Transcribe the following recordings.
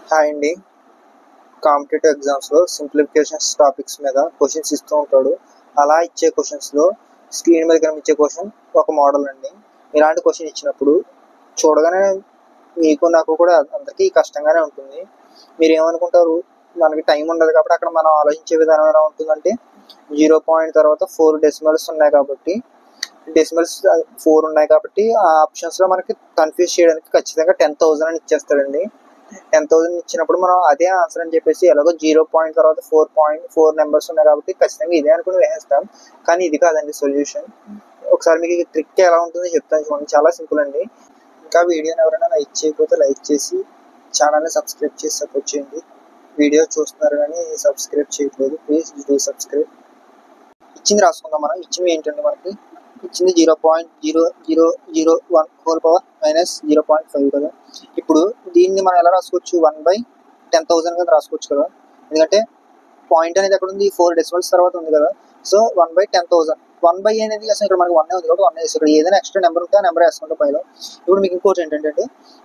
Hi అండి. Competitive ఎగ్జామ్స్లో simplifications topics మీద క్వశ్చన్స్ ఇస్తూ ఉంటాడు. అలా ఇచ్చే క్వశ్చన్స్లో స్క్రీన్ మీద కనిపించే క్వశ్చన్ ఒక మోడల్ అండి. ఇలాంటి క్వశ్చన్ ఇచ్చినప్పుడు చూడగానే మీకు నాకు కూడా అందరికీ కష్టంగానే ఉంటుంది. మీరు ఏమనుకుంటారు, మనకి టైం ఉండదు కాబట్టి అక్కడ మనం ఆలోచించే విధానం ఎలా ఉంటుందంటే 0 తర్వాత 4 డెసిమల్స్ ఉన్నాయి కాబట్టి డెసిమల్స్ 4 ఉన్నాయి కాబట్టి ఆ ఆప్షన్స్లో మనకి కన్ఫ్యూజ్ చేయడానికి ఖచ్చితంగా 10,000 అని ఇచ్చేస్తాడండి. 10,000 ఇచ్చినప్పుడు మనం అదే ఆన్సర్ అని చెప్పేసి ఎలాగో 0 తర్వాత 4 నెంబర్స్ ఉన్నాయి కాబట్టి ఖచ్చితంగా ఇదే అనుకుని వేసేస్తాం. కానీ ఇది కాదండి సొల్యూషన్. ఒకసారి మీకు ఈ ట్రిక్ ఎలా ఉంటుందో చెప్తాను చూడండి. చాలా సింపుల్ అండి. ఇంకా వీడియోని ఎవరైనా లైక్ చేయకపోతే లైక్ చేసి ఛానల్ని సబ్స్క్రైబ్ చేసి సపోర్ట్ చేయండి. వీడియో చూస్తున్నారు కానీ సబ్స్క్రైబ్ చేయట్లేదు, ప్లీజ్ డూ సబ్స్క్రైబ్. ఇచ్చింది రాసుకుందాం. మనం ఇచ్చినవి ఏంటండి, మనకి ఇచ్చింది 0.0001 హోల్ పవర్ మైనస్ 0.5 కదా. ఇప్పుడు దీన్ని మనం ఎలా రాసుకోవచ్చు, 1/10,000 కింద రాసుకోవచ్చు కదా. ఎందుకంటే పాయింట్ అనేది ఎక్కడ ఉంది, 4 డెసిమల్స్ తర్వాత ఉంది కదా. సో 1/10,000, 1 అనేది అసలు ఇక్కడ మనకి 1 ఉంది కాబట్టి 1 వేసి ఇక్కడ ఏదైనా ఎక్స్ట్రా నెంబర్ ఉంటే ఆ నెంబర్ వేసుకుంటాం పైలో. ఇప్పుడు మీకు ఇంకోటి ఏంటంటే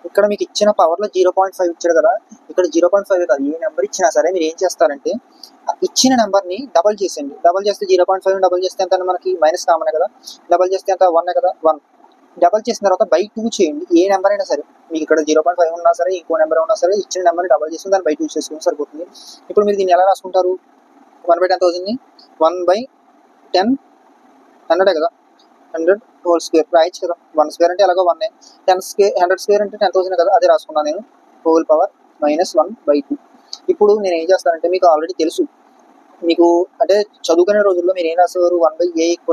ఇక్కడ మీకు ఇచ్చిన పవర్లో 0.5 ఇచ్చాడు కదా. ఇక్కడ 0.5 కాదు, ఏ నెంబర్ ఇచ్చినా సరే మీరు ఏం చేస్తారంటే ఇచ్చిన నెంబర్ని డబల్ చేసేయండి. డబల్ చేస్తే 0.5 డబల్ చేస్తే ఎంత, మనకి మైనస్ కామన్ కదా. డబల్ చేస్తే ఎంత, 1 కదా. 1 డబల్ చేసిన తర్వాత బై 2 చేయండి. ఏ నెంబర్ అయినా సరే, మీకు ఇక్కడ 0.5 ఉన్నా సరే ఇంకో నెంబర్ ఉన్నా సరే ఇచ్చిన నెంబర్ని డబల్ చేసుకుని దాన్ని బై 2 చేసుకుని సరిపోతుంది. ఇప్పుడు మీరు దీన్ని ఎలా రాసుకుంటారు, 1/10,000ని 1/10 100 కదా, 100 హోల్ స్క్వేర్ రాయొచ్చు కదా. 1 స్క్వేర్ అంటే ఎలాగో 1, 10 స్క్వేర్ 100 స్క్వేర్ అంటే 10,000 కదా, అదే రాసుకున్నాను నేను. Whole power minus 1/2. ఇప్పుడు నేను ఏం చేస్తానంటే మీకు ఆల్రెడీ తెలుసు, మీకు అంటే చదువుకునే రోజుల్లో మీరు ఏం రాసేవారు, 1/a =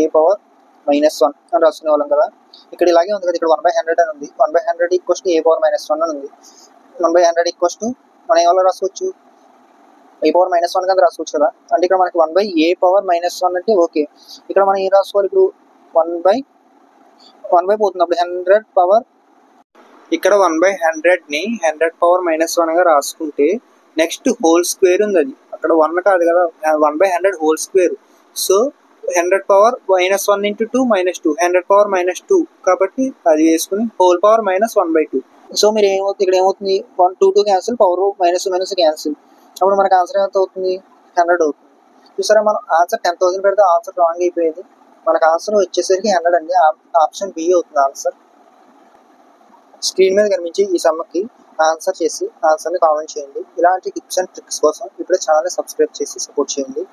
a పవర్ మైనస్ 1 అని రాసుకునే వాళ్ళం కదా. ఇక్కడ ఇలాగే ఉంది కదా, ఇక్కడ 1/100 అని ఉంది. 1/100 = a పవర్ మైనస్ 1 అని ఉంది. 1/100 మనం ఎవరు రాసుకోవచ్చు, a పవర్ మైనస్ 1 కింద రాసుకోవచ్చు కదా. అంటే ఇక్కడ మనకి 1/a పవర్ మైనస్ 1 అంటే ఓకే. ఇక్కడ మనం ఏం రాసుకోవాలి, ఇప్పుడు 1/1 పోతుంది, అప్పుడు 100 పవర్, ఇక్కడ 1/100ని 100 పవర్ మైనస్ 1గా రాసుకుంటే నెక్స్ట్ హోల్ స్క్వేర్ ఉంది, అది అక్కడ 1 కాదు కదా, 1/100 whole square. So 100 power minus 1 × 2 -2, 100 power -2 కాబట్టి అది వేసుకుని హోల్ పవర్ మైనస్ 1/2. సో మీరు ఏమవుతుంది, ఇక్కడ ఏమవుతుంది, 1 2 2 cancel, power minus minus cancel. అప్పుడు మనకు ఆన్సర్ ఎంత అవుతుంది, 100 అవుతుంది. చూసారా, మనం ఆన్సర్ 10,000 పెడితే ఆన్సర్ రాంగ్ అయిపోయేది. మనకు ఆన్సర్ వచ్చేసరికి 100 అండి. ఆప్షన్ బి అవుతుంది ఆన్సర్. స్క్రీన్ మీద కనిపించి ఈ సమ్మకి ఆన్సర్ చేసి ఆన్సర్ని కామెంట్ చేయండి. ఇలాంటి టిప్స్ అండ్ ట్రిక్స్ కోసం ఇప్పుడే ఛానల్ని సబ్స్క్రైబ్ చేసి సపోర్ట్ చేయండి.